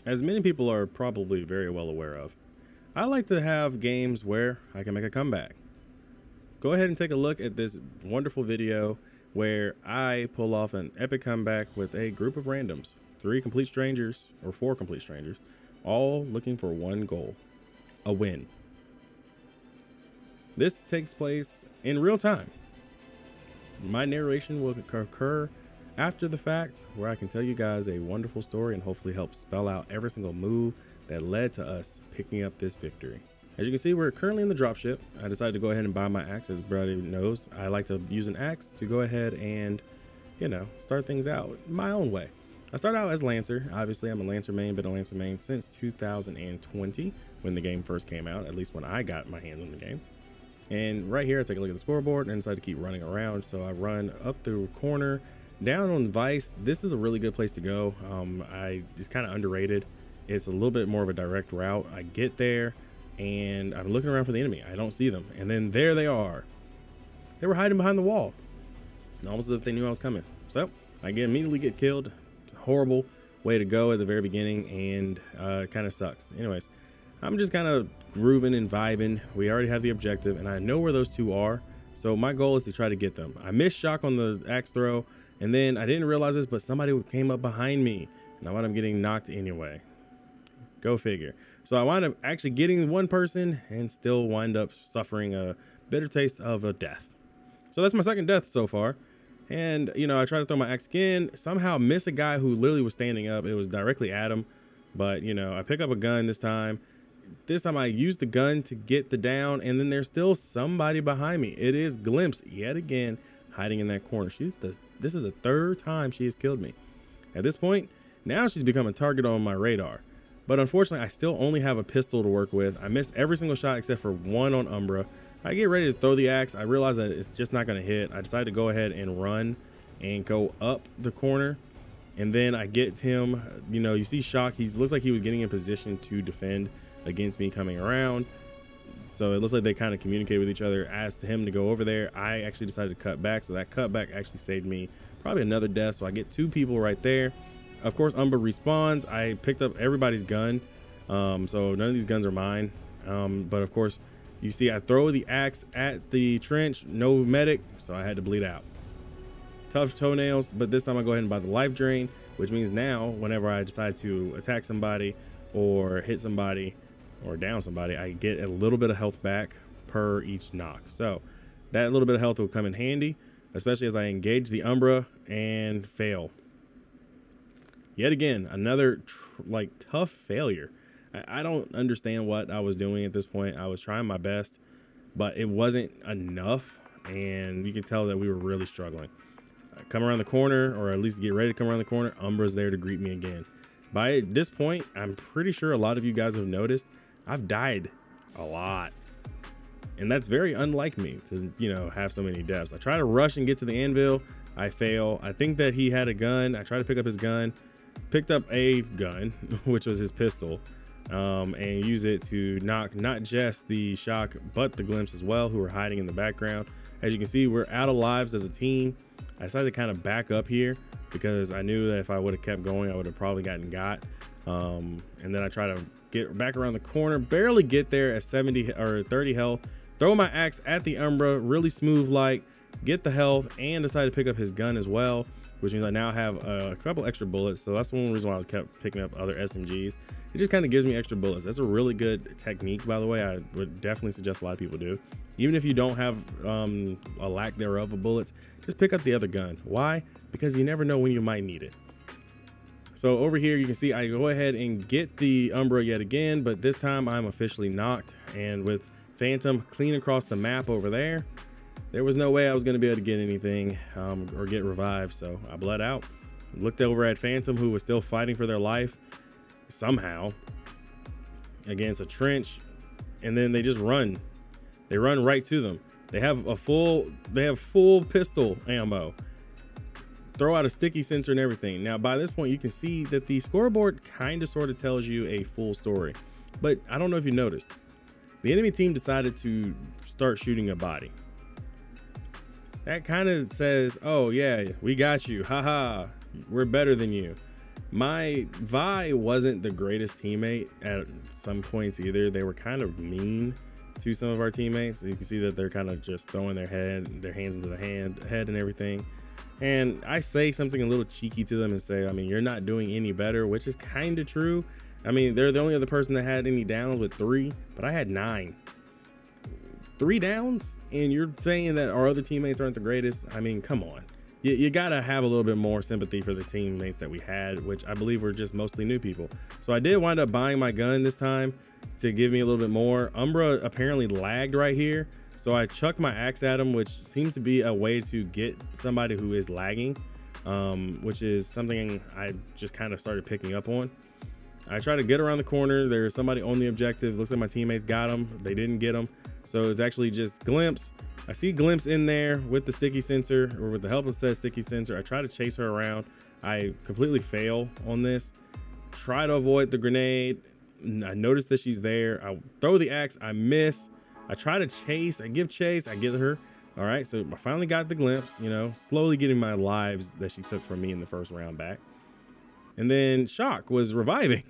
As many people are probably very well aware of, I like to have games where I can make a comeback. Go ahead and take a look at this wonderful video where I pull off an epic comeback with a group of randoms, 3 complete strangers or 4 complete strangers, all looking for one goal, a win. This takes place in real time. My narration will occur after the fact, where I can tell you guys a wonderful story and hopefully help spell out every single move that led to us picking up this victory. As you can see, we're currently in the dropship. I decided to go ahead and buy my axe. As everybody knows, I like to use an axe to go ahead and, start things out my own way. I start out as Lancer. Obviously, I'm a Lancer main, been a Lancer main since 2020 when the game first came out, at least when I got my hands on the game. And right here, I take a look at the scoreboard and decide to keep running around. So I run up the corner, down on Vice. This is a really good place to go. It's kind of underrated. It's a little bit more of a direct route. I get there and I'm looking around for the enemy. I don't see them. And then there they are. They were hiding behind the wall, almost as if they knew I was coming. So I immediately get killed. It's a horrible way to go at the very beginning, and it kind of sucks. Anyways, I'm just kind of grooving and vibing. We already have the objective and I know where those 2 are. So my goal is to try to get them. I missed shock on the axe throw, and then I didn't realize this, but somebody came up behind me and I wound up getting knocked anyway. Go figure. So I wound up actually getting one person and still wind up suffering a bitter taste of a death. So that's my second death so far. And, I try to throw my axe again, somehow miss a guy who literally was standing up. It was directly at him. But, I pick up a gun this time. This time I use the gun to get the down, and then there's still somebody behind me. It is Glimpse yet again, hiding in that corner. This is the 3rd time she has killed me. At this point, now she's become a target on my radar. But unfortunately, I still only have a pistol to work with. I missed every single shot except for one on Umbra. I get ready to throw the axe. I realize that it's just not going to hit. I decide to go ahead and run and go up the corner. And then I get him, you see Shock. He looks like he was getting in position to defend against me coming around. So it looks like they kind of communicate with each other, asked him to go over there. I actually decided to cut back. So that cutback actually saved me probably another death. So I get 2 people right there. Of course, Umbra respawns. I picked up everybody's gun. So none of these guns are mine. But of course, you see I throw the axe at the trench, no medic. So I had to bleed out. Tough toenails, but this time I go ahead and buy the life drain, which means now whenever I decide to attack somebody or hit somebody or down somebody, I get a little bit of health back per each knock. So that little bit of health will come in handy, especially as I engage the Umbra and fail. Yet again, another tough failure. I don't understand what I was doing at this point. I was trying my best, but it wasn't enough, and you can tell that we were really struggling. I come around the corner, or at least get ready to come around the corner. Umbra's there to greet me again. By this point, I'm pretty sure a lot of you guys have noticed I've died a lot, and that's very unlike me to have so many deaths. I try to rush and get to the anvil. I fail. I think that he had a gun. I try to pick up his gun. Picked up a gun, which was his pistol, and use it to knock not just the Shock but the Glimpse as well, who were hiding in the background. As you can see, we're out of lives as a team. I decided to kind of back up here because I knew that if I would have kept going, I would have probably gotten got. And then I try to get back around the corner, barely get there at 70 or 30 health, throw my axe at the Umbra, really smooth, get the health, and decide to pick up his gun as well, which means I now have a couple extra bullets. So that's one reason why I kept picking up other SMGs. It just kind of gives me extra bullets. That's a really good technique, by the way. I would definitely suggest a lot of people do. Even if you don't have a lack thereof of bullets, just pick up the other gun. Why? Because you never know when you might need it. So over here, you can see I go ahead and get the Umbra yet again, but this time I'm officially knocked. And with Phantom clean across the map over there, there was no way I was going to be able to get anything or get revived. So I bled out, looked over at Phantom, who was still fighting for their life somehow against a trench, and then they just run. They run right to them. They have full pistol ammo. Throw out a sticky sensor and everything. Now, by this point, you can see that the scoreboard kind of sort of tells you a full story. But I don't know if you noticed, the enemy team decided to start shooting a body. That kind of says, oh yeah, we got you, haha, we're better than you. My Vi wasn't the greatest teammate at some points either. They were kind of mean to some of our teammates. So you can see that they're kind of just throwing their hands into the head and everything. And I say something a little cheeky to them and say, I mean, you're not doing any better, which is kind of true. I mean, they're the only other person that had any downs with 3, but I had 9. 3 downs, and you're saying that our other teammates aren't the greatest. I mean, come on. You gotta have a little bit more sympathy for the teammates that we had, which I believe were just mostly new people. So I did wind up buying my gun this time to give me a little bit more. Umbra apparently lagged right here, so I chucked my axe at him, which seems to be a way to get somebody who is lagging, which is something I just kind of started picking up on. I try to get around the corner. There's somebody on the objective. Looks like my teammates got him. They didn't get him, so it's actually just Glimpse. I see Glimpse in there with the sticky sensor, or with the help of said sticky sensor. I try to chase her around. I completely fail on this. Try to avoid the grenade. I notice that she's there. I throw the axe. I miss. I try to chase. I give chase. I get her. All right, so I finally got the Glimpse, you know, slowly getting my lives that she took from me in the first round back. And then Shock was reviving.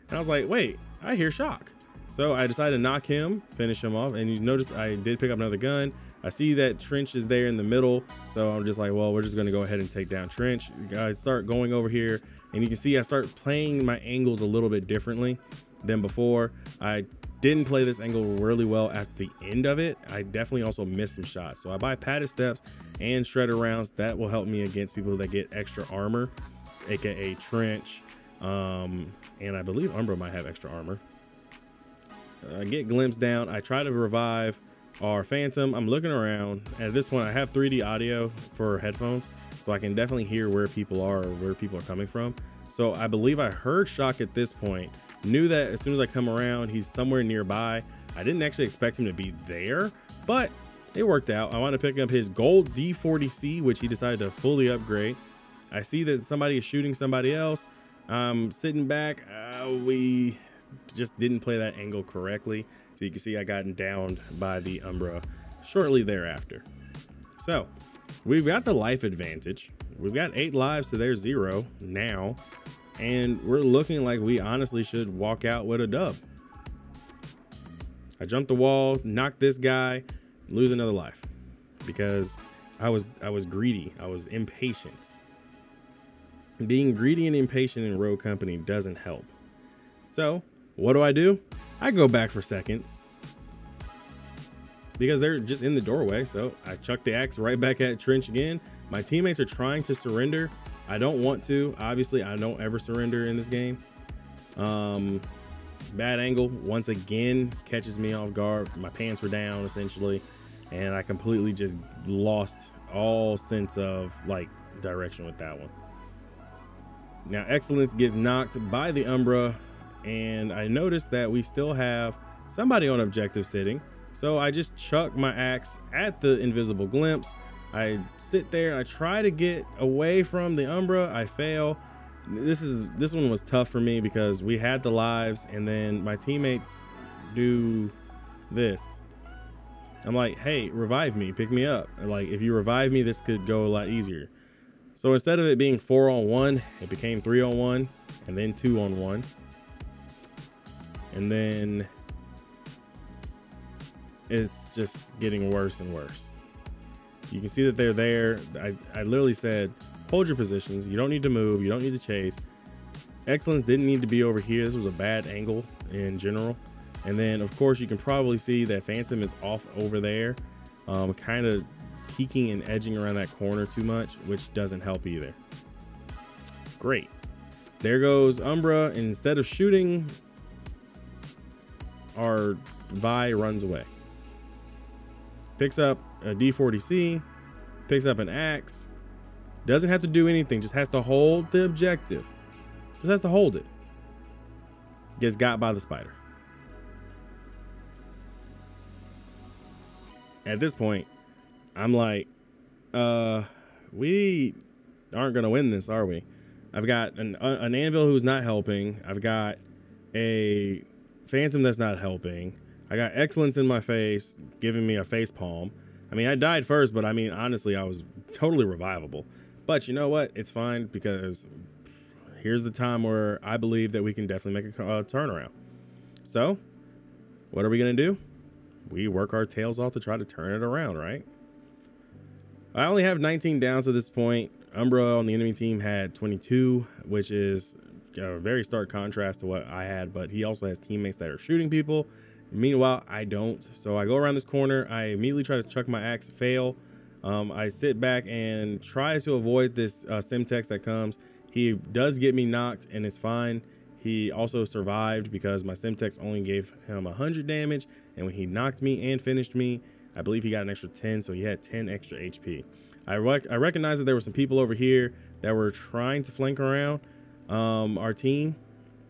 And I was like, wait, I hear Shock. So I decided to knock him, finish him off. And you notice I did pick up another gun. I see that Trench is there in the middle. So I'm just like, well, we're just going to go ahead and take down Trench. I start going over here, and you can see I start playing my angles a little bit differently than before. I didn't play this angle really well at the end of it. I definitely also missed some shots. So I buy padded steps and shredder rounds. That will help me against people that get extra armor, aka Trench. And I believe Umbra might have extra armor. I get Glimpse down. I try to revive our Phantom. I'm looking around. At this point, I have 3D audio for headphones, so I can definitely hear where people are or where people are coming from. So I believe I heard Shock at this point. Knew that as soon as I come around, he's somewhere nearby. I didn't actually expect him to be there, but it worked out. I want to pick up his gold D40C, which he decided to fully upgrade. I see that somebody is shooting somebody else. Sitting back, we just didn't play that angle correctly. So you can see I got downed by the Umbra shortly thereafter. So we've got the life advantage. We've got 8 lives to their 0 now. And we're looking like we honestly should walk out with a dub. I jumped the wall, knocked this guy, lose another life. Because I was greedy. I was impatient. Being greedy and impatient in Rogue Company doesn't help. So what do? I go back for seconds because they're just in the doorway. So I chuck the axe right back at Trench again. My teammates are trying to surrender. I don't want to. Obviously, I don't ever surrender in this game. Bad angle once again catches me off guard. My pants were down essentially, and I completely just lost all sense of like direction with that one. Now Excellence gets knocked by the Umbra, and I noticed that we still have somebody on objective sitting. So I just chuck my axe at the invisible Glimpse. I sit there, I try to get away from the Umbra, I fail. This one was tough for me because we had the lives, and then my teammates do this. I'm like, hey, revive me, pick me up. Like, if you revive me, this could go a lot easier. So instead of it being 4-on-1, it became 3-on-1, and then 2-on-1. And then it's just getting worse and worse. You can see that they're there. I literally said, hold your positions. You don't need to move. You don't need to chase. Excellence didn't need to be over here. This was a bad angle in general. And then, of course, you can probably see that Phantom is off over there, kind of peeking and edging around that corner too much, which doesn't help either. Great. There goes Umbra. Instead of shooting, our Vi runs away. Picks up a D40C, picks up an axe. Doesn't have to do anything, just has to hold the objective. Just has to hold it. Gets got by the spider. At this point, I'm like, we aren't gonna win this, are we? I've got an Anvil who's not helping. I've got a Phantom that's not helping. I got Excellence in my face, giving me a face palm. I mean, I died first, but I mean, honestly, I was totally revivable. But you know what? It's fine, because here's the time where I believe that we can definitely make a turnaround. So what are we going to do? We work our tails off to try to turn it around, right? I only have 19 downs at this point. Umbra on the enemy team had 22, which is a very stark contrast to what I had, but he also has teammates that are shooting people. Meanwhile, I don't. So I go around this corner. I immediately try to chuck my axe, fail. I sit back and try to avoid this Semtex that comes. He does get me knocked, and it's fine. He also survived because my Semtex only gave him 100 damage, and when he knocked me and finished me, I believe he got an extra 10, so he had 10 extra HP. I recognize that there were some people over here that were trying to flank around our team,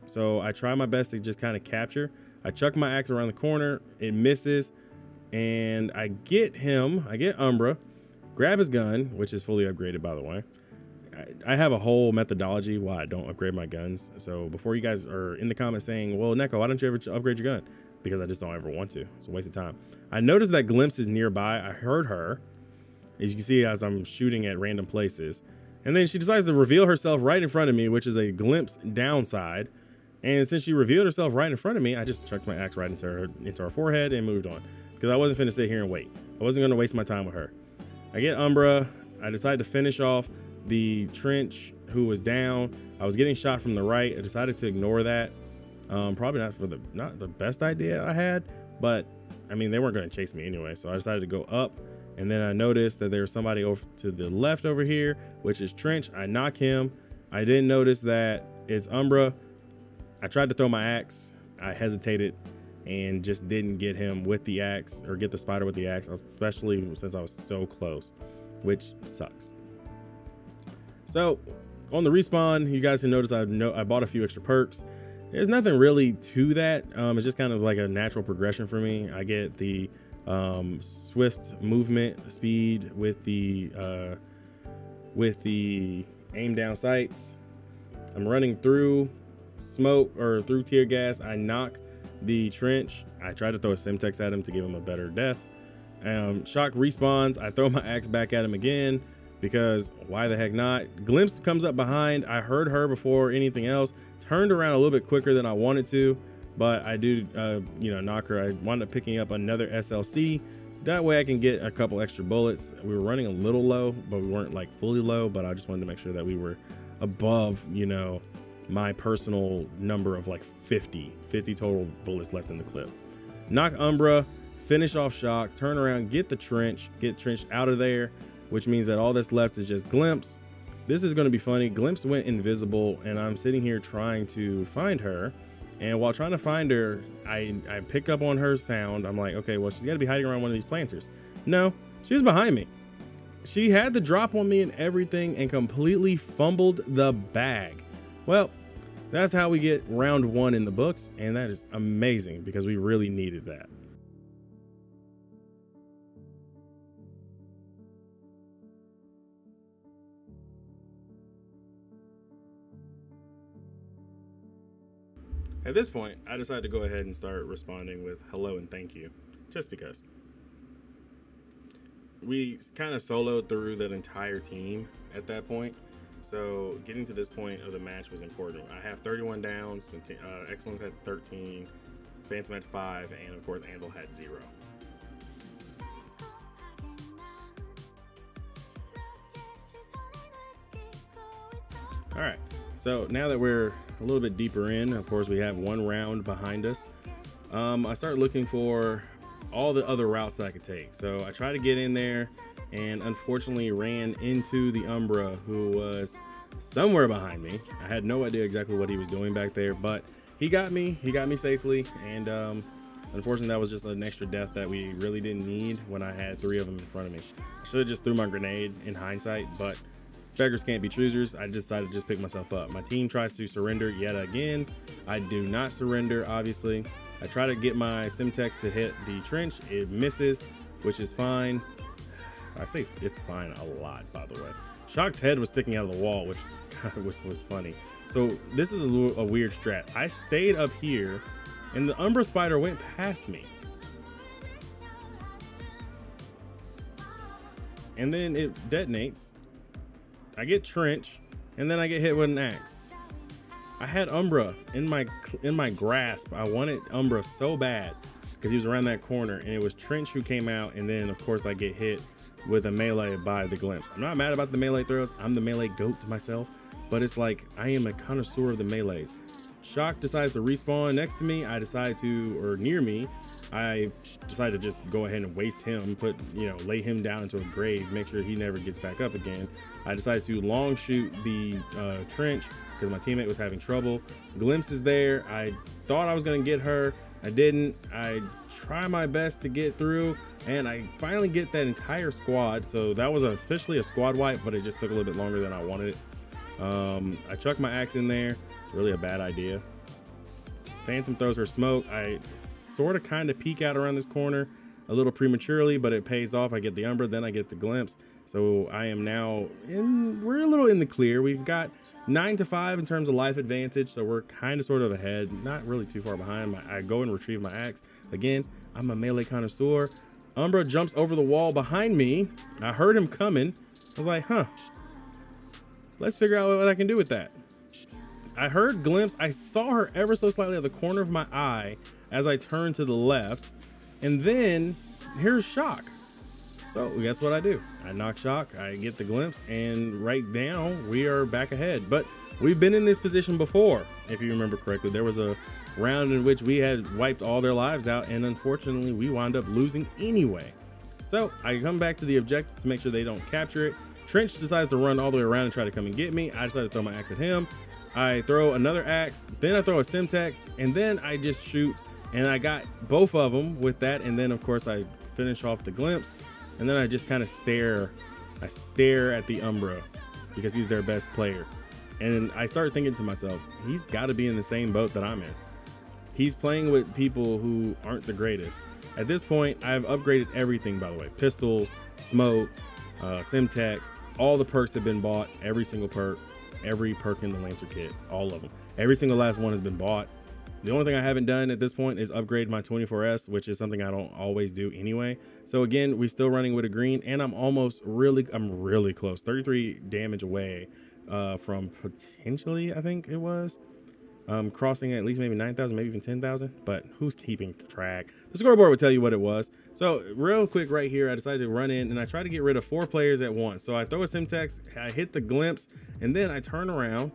so I try my best to just kind of capture. I chuck my axe around the corner, it misses, and I get Umbra, grab his gun, which is fully upgraded, by the way. I have a whole methodology why I don't upgrade my guns. So before you guys are in the comments saying, well, Neko, why don't you ever upgrade your gun? Because I just don't ever want to. It's a waste of time. I noticed that Glimpse is nearby. I heard her, as you can see, as I'm shooting at random places. And then she decides to reveal herself right in front of me, which is a Glimpse downside. And since she revealed herself right in front of me, I just chucked my axe right into her forehead and moved on. Because I wasn't finna sit here and wait. I wasn't gonna waste my time with her. I get Umbra. I decided to finish off the trench who was down. I was getting shot from the right. I decided to ignore that. Probably not the best idea I had, but I mean, they weren't going to chase me anyway. So I decided to go up, and then I noticed that there was somebody over to the left over here, which is Trench. I knock him. I didn't notice that it's Umbra. I tried to throw my axe. I hesitated and just didn't get him with the axe, or get the spider with the axe, especially since I was so close, which sucks. So on the respawn, you guys can notice I bought a few extra perks. There's nothing really to that. It's just kind of like a natural progression for me. I get the swift movement speed with the aim down sights. I'm running through smoke or through tear gas. I knock the Trench. I try to throw a Semtex at him to give him a better death. Shock respawns. I throw my axe back at him again, because why the heck not? Glimpse comes up behind. I heard her before anything else. Turned around a little bit quicker than I wanted to, but I do, knock her. I wound up picking up another SLC. That way I can get a couple extra bullets. We were running a little low, but we weren't like fully low, but I just wanted to make sure that we were above, my personal number of like 50 total bullets left in the clip. Knock Umbra, finish off Shock, turn around, get the Trench, get Trench out of there, which means that all that's left is just Glimpse. This is going to be funny. Glimpse went invisible, and I'm sitting here trying to find her. And while trying to find her, I pick up on her sound. I'm like, okay, well, she's got to be hiding around one of these planters. No, she was behind me. She had the drop on me and everything and completely fumbled the bag. Well, that's how we get round 1 in the books, and that is amazing because we really needed that. At this point, I decided to go ahead and start responding with hello and thank you, just because. We kind of soloed through that entire team at that point, so getting to this point of the match was important. I have 31 downs, Excellence had 13, Phantom had 5, and of course Anvil had 0. All right, so now that we're a little bit deeper in, of course we have 1 round behind us. I start looking for all the other routes that I could take. So I tried to get in there and unfortunately ran into the Umbra, who was somewhere behind me. I had no idea exactly what he was doing back there, but he got me safely. And unfortunately that was just an extra death that we really didn't need when I had 3 of them in front of me. I should have just threw my grenade in hindsight, but beggars can't be choosers. I decided to just pick myself up. My team tries to surrender yet again. I do not surrender, obviously. I try to get my Semtex to hit the Trench. It misses, which is fine. I say it's fine a lot, by the way. Shock's head was sticking out of the wall, which was funny. So this is a weird strat. I stayed up here, and the Umbra Spider went past me. And then it detonates. I get Trench, and then I get hit with an axe. I had Umbra in my grasp. I wanted Umbra so bad because he was around that corner, and it was Trench who came out, and then of course I get hit with a melee by the Glimpse. I'm not mad about the melee throws. I'm the melee goat to myself, but it's like I am a connoisseur of the melees. Shock decides to respawn next to me. I decide to, or near me, I decided to just go ahead and waste him, lay him down into a grave, make sure he never gets back up again. I decided to long shoot the Trench because my teammate was having trouble. Glimpse is there. I thought I was gonna get her. I didn't. I try my best to get through, and I finally get that entire squad. So that was officially a squad wipe, but it just took a little bit longer than I wanted it. I chucked my axe in there. Really a bad idea. Phantom throws her smoke. I sort of kind of peek out around this corner a little prematurely, but it pays off. I get the Umbra, then I get the Glimpse. So I am now we're a little in the clear. We've got 9-5 in terms of life advantage, so we're kind of sort of ahead, not really too far behind. I go and retrieve my axe. Again, I'm a melee connoisseur. Umbra jumps over the wall behind me. I heard him coming. I was like, huh, let's figure out what I can do with that. I heard Glimpse. I saw her ever so slightly at the corner of my eye as I turned to the left, and then here's Shock. So guess what I do? I knock Shock, I get the Glimpse, and right now we are back ahead. But we've been in this position before, if you remember correctly. There was a round in which we had wiped all their lives out, and unfortunately we wound up losing anyway. So I come back to the objective to make sure they don't capture it. Trench decides to run all the way around and try to come and get me. I decide to throw my axe at him. I throw another axe, then I throw a Semtex, and then I just shoot, and I got both of them with that. And then of course I finish off the Glimpse, and then I just kind of stare. I stare at the Umbra because he's their best player. And I start thinking to myself, he's got to be in the same boat that I'm in. He's playing with people who aren't the greatest. At this point, I've upgraded everything, by the way. Pistols, smokes, Semtex, all the perks have been bought, every single perk. Every perk in the Lancer kit, all of them. Every single last one has been bought. The only thing I haven't done at this point is upgrade my 24S, which is something I don't always do anyway. So again, we're still running with a green, and I'm really close, 33 damage away from potentially, I think it was, crossing at least maybe 9,000, maybe even 10,000, but who's keeping track? The scoreboard would tell you what it was. So real quick right here, I decided to run in and I try to get rid of 4 players at once. So I throw a Semtex, I hit the Glimpse, and then I turn around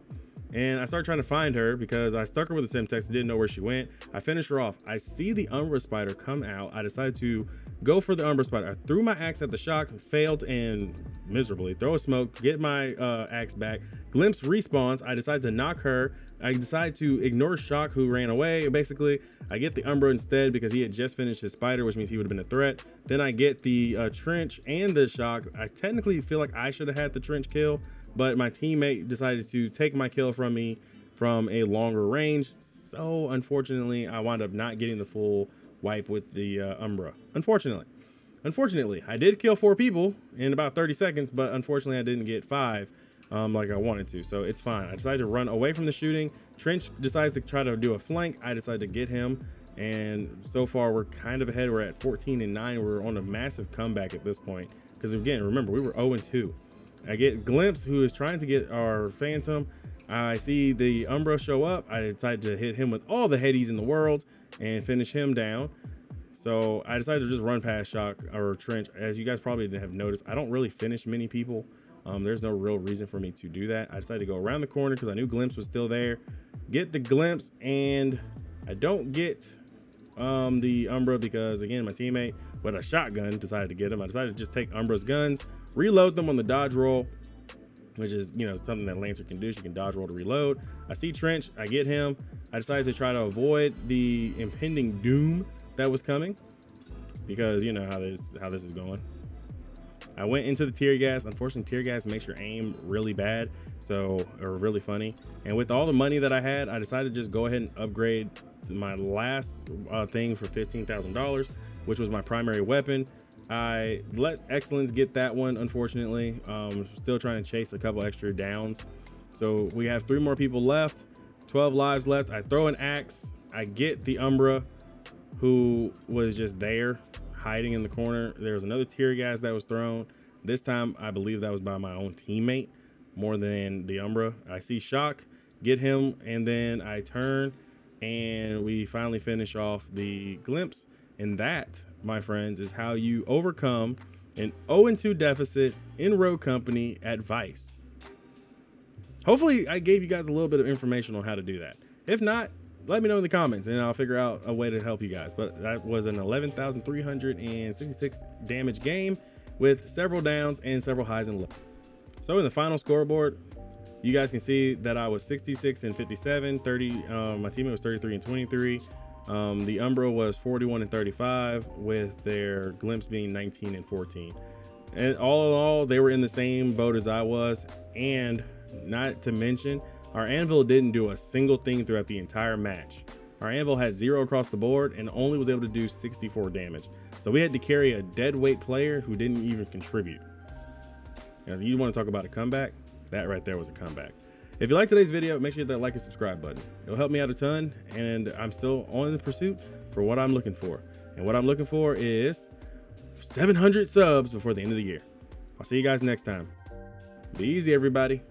and I start trying to find her because I stuck her with the Semtex and didn't know where she went. I finish her off. I see the Umbra Spider come out. I decided to go for the Umbra Spider. I threw my axe at the Shock, failed and miserably. Throw a smoke, get my axe back. Glimpse respawns. I decide to knock her. I decide to ignore Shock, who ran away. Basically, I get the Umbra instead because he had just finished his Spider, which means he would have been a threat. Then I get the Trench and the Shock. I technically feel like I should have had the Trench kill, but my teammate decided to take my kill from me from a longer range. So unfortunately, I wound up not getting the full wipe with the Umbra. Unfortunately, I did kill 4 people in about 30 seconds, but unfortunately I didn't get 5 like I wanted to, so it's fine. I decided to run away from the shooting. Trench decides to try to do a flank. I decided to get him, and so far we're kind of ahead. We're at 14-9. We're on a massive comeback at this point because, again, remember, we were 0-2. I get Glimpse, who is trying to get our Phantom. I see the Umbra show up. I decided to hit him with all the headies in the world and finish him down. So I decided to just run past Shock or Trench. As you guys probably have noticed, I don't really finish many people. There's no real reason for me to do that. I decided to go around the corner because I knew Glimpse was still there. Get the Glimpse, and I don't get the Umbra because, again, my teammate with a shotgun decided to get him. I decided to just take Umbra's guns, reload them on the dodge roll, which is, you know, something that Lancer can do. She can dodge roll to reload. I see Trench, I get him. I decided to try to avoid the impending doom that was coming because you know how this is going. I went into the tear gas. Unfortunately, tear gas makes your aim really bad, or really funny. And with all the money that I had, I decided to just go ahead and upgrade my last thing for $15,000, which was my primary weapon. I let Excellence get that one, unfortunately. Still trying to chase a couple extra downs. So we have 3 more people left, 12 lives left. I throw an axe. I get the Umbra, who was just there hiding in the corner. There was another tear gas that was thrown. This time, I believe that was by my own teammate more than the Umbra. I see Shock get him, and then I turn and we finally finish off the glimpse. And that, my friends, is how you overcome an 0-2 deficit in Rogue Company at Vice. Hopefully I gave you guys a little bit of information on how to do that. If not, let me know in the comments and I'll figure out a way to help you guys. But that was an 11,366 damage game with several downs and several highs and lows. So in the final scoreboard, you guys can see that I was 66 and 57, 30. My teammate was 33 and 23. The Umbra was 41 and 35, with their glimpse being 19 and 14. And all in all, they were in the same boat as I was. And not to mention, our Anvil didn't do a single thing throughout the entire match. Our Anvil had 0 across the board and only was able to do 64 damage. So we had to carry a dead weight player who didn't even contribute. Now, if you want to talk about a comeback, that right there was a comeback. If you like today's video, make sure you hit that like and subscribe button. It'll help me out a ton, and I'm still on the pursuit for what I'm looking for. And what I'm looking for is 700 subs before the end of the year. I'll see you guys next time. Be easy, everybody.